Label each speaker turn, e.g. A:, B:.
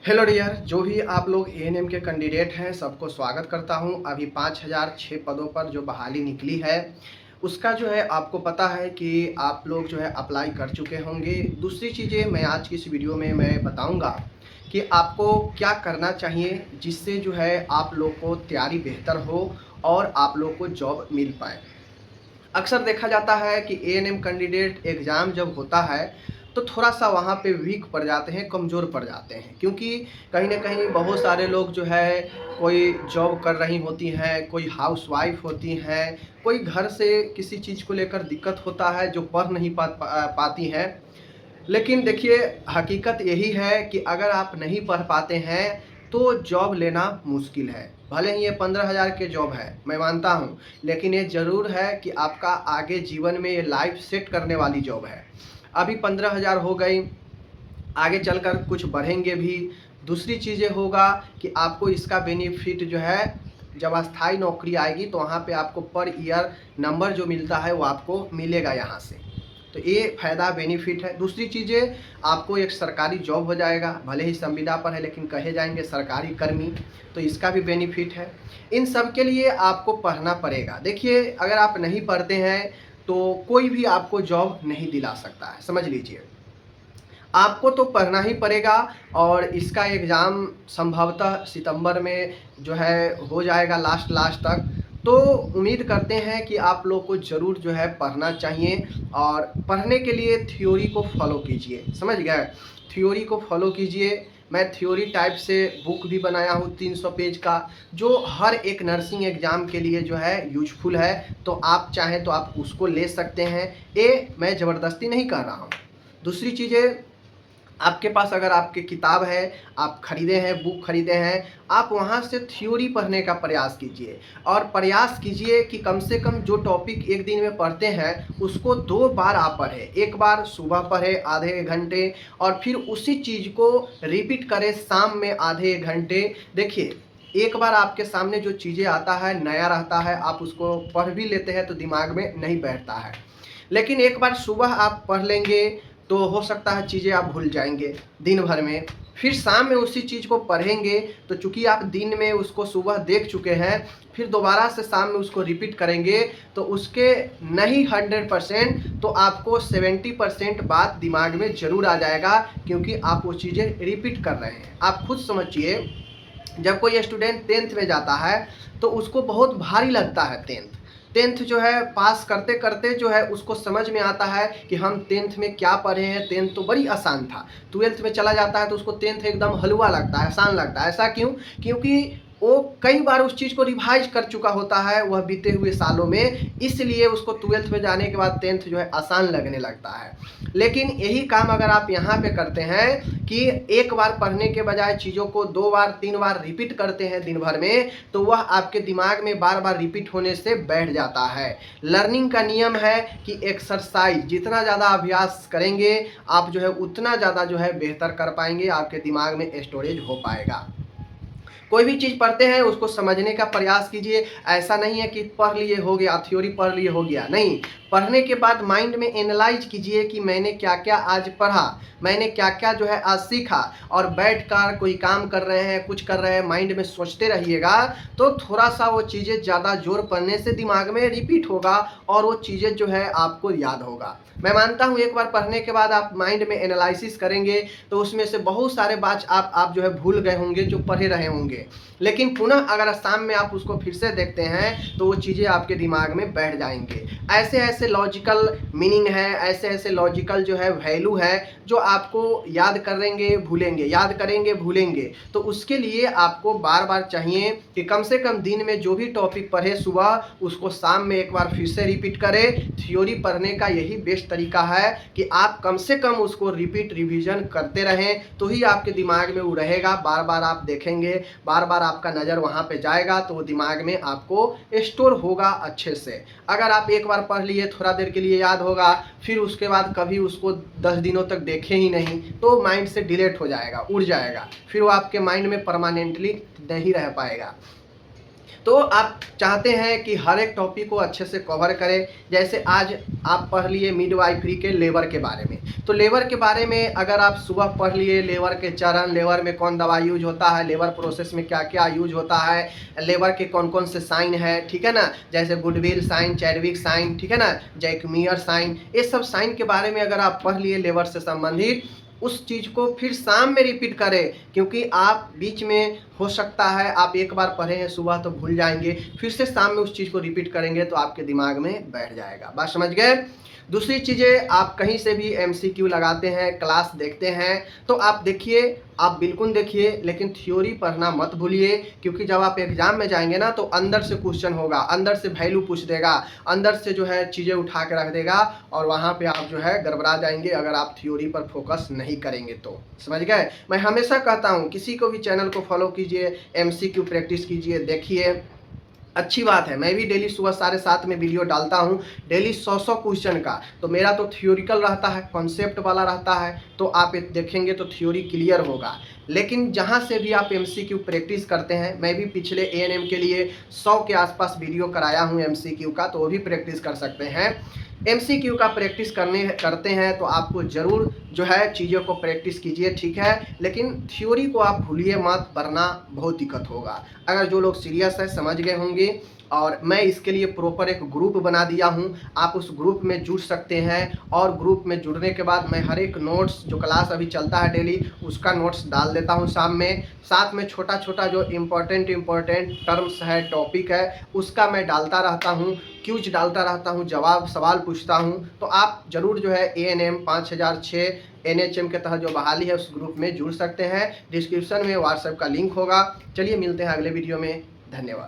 A: Hello dear, जो भी आप लोग एएनएम के कैंडिडेट हैं सबको स्वागत करता हूं। अभी 5006 पदों पर जो बहाली निकली है उसका जो है आपको पता है कि आप लोग जो है अप्लाई कर चुके होंगे। दूसरी चीज़ें मैं आज की इस वीडियो में मैं बताऊंगा कि आपको क्या करना चाहिए जिससे जो है आप लोग को तैयारी बेहतर हो और आप लोग को जॉब मिल पाए। अक्सर देखा जाता है कि एएनएम कैंडिडेट एग्ज़ाम जब होता है तो थोड़ा-सा वहाँ पे वीक पड़ जाते हैं, कमज़ोर पड़ जाते हैं, क्योंकि कहीं न कहीं बहुत सारे लोग जो है कोई जॉब कर रही होती हैं, कोई हाउसवाइफ़ होती हैं, कोई घर से किसी चीज़ को लेकर दिक्कत होता है जो पढ़ नहीं पाती हैं। लेकिन देखिए, हकीकत यही है कि अगर आप नहीं पढ़ पाते हैं तो जॉब लेना मुश्किल है। भले ही ये 15,000 के जॉब है, मैं मानता हूँ, लेकिन ये ज़रूर है कि आपका आगे जीवन में ये लाइफ सेट करने वाली जॉब है। अभी 15,000 हो गई, आगे चलकर कुछ बढ़ेंगे भी। दूसरी चीज़ें होगा कि आपको इसका बेनिफिट जो है, जब अस्थायी नौकरी आएगी तो वहाँ पे आपको पर ईयर नंबर जो मिलता है वो आपको मिलेगा यहाँ से। तो ये फ़ायदा बेनिफिट है। दूसरी चीज़ें, आपको एक सरकारी जॉब हो जाएगा, भले ही संविदा पर है लेकिन कहे जाएंगे सरकारी कर्मी, तो इसका भी बेनिफिट है। इन सब के लिए आपको पढ़ना पड़ेगा। देखिए, अगर आप नहीं पढ़ते हैं तो कोई भी आपको जॉब नहीं दिला सकता है, समझ लीजिए। आपको तो पढ़ना ही पड़ेगा और इसका एग्ज़ाम संभवतः सितंबर में जो है हो जाएगा लास्ट तक। तो उम्मीद करते हैं कि आप लोग को ज़रूर जो है पढ़ना चाहिए और पढ़ने के लिए थ्योरी को फॉलो कीजिए, समझ गए? थ्योरी को फॉलो कीजिए। मैं थ्योरी टाइप से बुक भी बनाया हूँ 300 पेज का, जो हर एक नर्सिंग एग्ज़ाम के लिए जो है यूजफुल है। तो आप चाहें तो आप उसको ले सकते हैं। ये मैं ज़बरदस्ती नहीं कर रहा हूँ। दूसरी चीज़ें, आपके पास अगर आपकी किताब है, आप खरीदे हैं, बुक खरीदे हैं, आप वहाँ से थ्योरी पढ़ने का प्रयास कीजिए और प्रयास कीजिए कि कम से कम जो टॉपिक एक दिन में पढ़ते हैं उसको 2 बार आप पढ़ें। एक बार सुबह पढ़ें आधे 1 घंटे और फिर उसी चीज़ को रिपीट करें शाम में आधे 1 घंटे। देखिए, एक बार आपके सामने जो चीज़ें आता है, नया रहता है, आप उसको पढ़ भी लेते हैं तो दिमाग में नहीं बैठता है। लेकिन एक बार सुबह आप पढ़ लेंगे तो हो सकता है चीज़ें आप भूल जाएंगे दिन भर में। फिर शाम में उसी चीज़ को पढ़ेंगे तो चूँकि आप दिन में उसको सुबह देख चुके हैं, फिर दोबारा से शाम में उसको रिपीट करेंगे तो उसके नहीं 100% तो आपको 70% बात दिमाग में ज़रूर आ जाएगा, क्योंकि आप वो चीज़ें रिपीट कर रहे हैं। आप खुद समझिए, जब कोई स्टूडेंट 10th में जाता है तो उसको बहुत भारी लगता है 10th जो है पास करते करते जो है उसको समझ में आता है कि हम 10th में क्या पढ़े हैं। 10th तो बड़ी आसान था, 12th में चला जाता है तो उसको 10th एकदम हलवा लगता है, आसान लगता है। ऐसा क्यों? क्योंकि वो कई बार उस चीज़ को रिवाइज कर चुका होता है वह बीते हुए सालों में, इसलिए उसको 12th में जाने के बाद 10th जो है आसान लगने लगता है। लेकिन यही काम अगर आप यहाँ पे करते हैं कि एक बार पढ़ने के बजाय चीज़ों को 2 बार 3 बार रिपीट करते हैं दिन भर में, तो वह आपके दिमाग में बार बार रिपीट होने से बैठ जाता है। लर्निंग का नियम है कि एक्सरसाइज जितना ज़्यादा अभ्यास करेंगे आप जो है उतना ज़्यादा जो है बेहतर कर पाएंगे, आपके दिमाग में स्टोरेज हो पाएगा। कोई भी चीज़ पढ़ते हैं उसको समझने का प्रयास कीजिए। ऐसा नहीं है कि पढ़ लिए हो गया, थ्योरी पढ़ लिए हो गया, नहीं। पढ़ने के बाद माइंड में एनालाइज कीजिए कि मैंने क्या क्या आज पढ़ा, मैंने क्या क्या जो है आज सीखा। और बैठकर कोई काम कर रहे हैं, कुछ कर रहे हैं, माइंड में सोचते रहिएगा तो थोड़ा सा वो चीज़ें ज़्यादा जोर पड़ने से दिमाग में रिपीट होगा और वो चीज़ें जो है आपको याद होगा। मैं मानता हूँ एक बार पढ़ने के बाद आप माइंड में एनालिसिस करेंगे तो उसमें से बहुत सारे बात आप जो है भूल गए होंगे जो पढ़े रहे होंगे। लेकिन पुनः अगर शाम में आप उसको फिर से देखते हैं तो वो चीज़ें आपके दिमाग में बैठ जाएंगे। ऐसे ऐसे लॉजिकल मीनिंग है, ऐसे ऐसे लॉजिकल जो है वैल्यू है जो आपको याद करेंगे भूलेंगे, याद करेंगे भूलेंगे। तो उसके लिए आपको बार बार चाहिए कि कम से कम दिन में जो भी टॉपिक पढ़े सुबह उसको शाम में एक बार फिर से रिपीट करें। थ्योरी पढ़ने का यही बेस्ट तरीका है कि आप कम से कम उसको रिपीट रिवीजन करते रहें, तो ही आपके दिमाग में वो रहेगा। बार बार आप देखेंगे, बार बार आपका नज़र वहाँ पे जाएगा तो वो दिमाग में आपको स्टोर होगा अच्छे से। अगर आप एक बार पढ़ लिए, थोड़ा देर के लिए याद होगा, फिर उसके बाद कभी उसको 10 दिनों तक देखे ही नहीं तो माइंड से डिलीट हो जाएगा, उड़ जाएगा, फिर वो आपके माइंड में परमानेंटली नहीं रह पाएगा। तो आप चाहते हैं कि हर एक टॉपिक को अच्छे से कवर करें। जैसे आज आप पढ़ लिए मिडवाइफरी के लेबर के बारे में, तो लेबर के बारे में अगर आप सुबह पढ़ लिए लेबर के चरण, लेबर में कौन दवा यूज होता है, लेबर प्रोसेस में क्या क्या यूज होता है, लेबर के कौन कौन से साइन है, ठीक है ना, जैसे गुडविल साइन, चैडविक साइन, ठीक है ना, जैकमियर साइन, ये सब साइन के बारे में अगर आप पढ़ लिए लेबर से संबंधित, उस चीज़ को फिर शाम में रिपीट करें। क्योंकि आप बीच में हो सकता है आप एक बार पढ़े हैं सुबह तो भूल जाएंगे, फिर से शाम में उस चीज़ को रिपीट करेंगे तो आपके दिमाग में बैठ जाएगा। बात समझ गए। दूसरी चीज़ें, आप कहीं से भी एमसीक्यू लगाते हैं, क्लास देखते हैं, तो आप देखिए, आप बिल्कुल देखिए, लेकिन थ्योरी पढ़ना मत भूलिए। क्योंकि जब आप एग्जाम में जाएंगे ना तो अंदर से क्वेश्चन होगा, अंदर से वैल्यू पूछ देगा, अंदर से जो है चीज़ें उठा के रख देगा, और वहाँ पे आप जो है गड़बड़ा जाएंगे अगर आप थ्योरी पर फोकस नहीं करेंगे तो। समझ गए। मैं हमेशा कहता हूँ किसी को भी चैनल को फॉलो कीजिए, एमसीक्यू प्रैक्टिस कीजिए, देखिए, अच्छी बात है। मैं भी डेली सुबह 7:30 में वीडियो डालता हूँ, डेली 100 क्वेश्चन का। तो मेरा तो थ्योरिकल रहता है, कॉन्सेप्ट वाला रहता है, तो आप देखेंगे तो थ्योरी क्लियर होगा। लेकिन जहाँ से भी आप एमसीक्यू प्रैक्टिस करते हैं, मैं भी पिछले एएनएम के लिए 100 के आसपास वीडियो कराया हूँ एमसीक्यू का, तो वो भी प्रैक्टिस कर सकते हैं। एमसीक्यू का प्रैक्टिस करते हैं तो आपको ज़रूर जो है चीज़ों को प्रैक्टिस कीजिए, ठीक है, लेकिन थ्योरी को आप भूलिए मत, वरना बहुत दिक्कत होगा। अगर जो लोग सीरियस है समझ गए होंगे, और मैं इसके लिए प्रॉपर एक ग्रुप बना दिया हूँ, आप उस ग्रुप में जुड़ सकते हैं। और ग्रुप में जुड़ने के बाद मैं हर एक नोट्स जो क्लास अभी चलता है डेली, उसका नोट्स डाल देता हूँ शाम में। साथ में छोटा छोटा जो इम्पोर्टेंट टर्म्स है, टॉपिक है, उसका मैं डालता रहता हूँ, क्यूज डालता रहता हूँ, जवाब सवाल पूछता हूँ। तो आप ज़रूर जो है एएनएम 5006 एनएचएम के तहत जो बहाली है उस ग्रुप में जुड़ सकते हैं। डिस्क्रिप्शन में व्हाट्सएप का लिंक होगा। चलिए मिलते हैं अगले वीडियो में। धन्यवाद।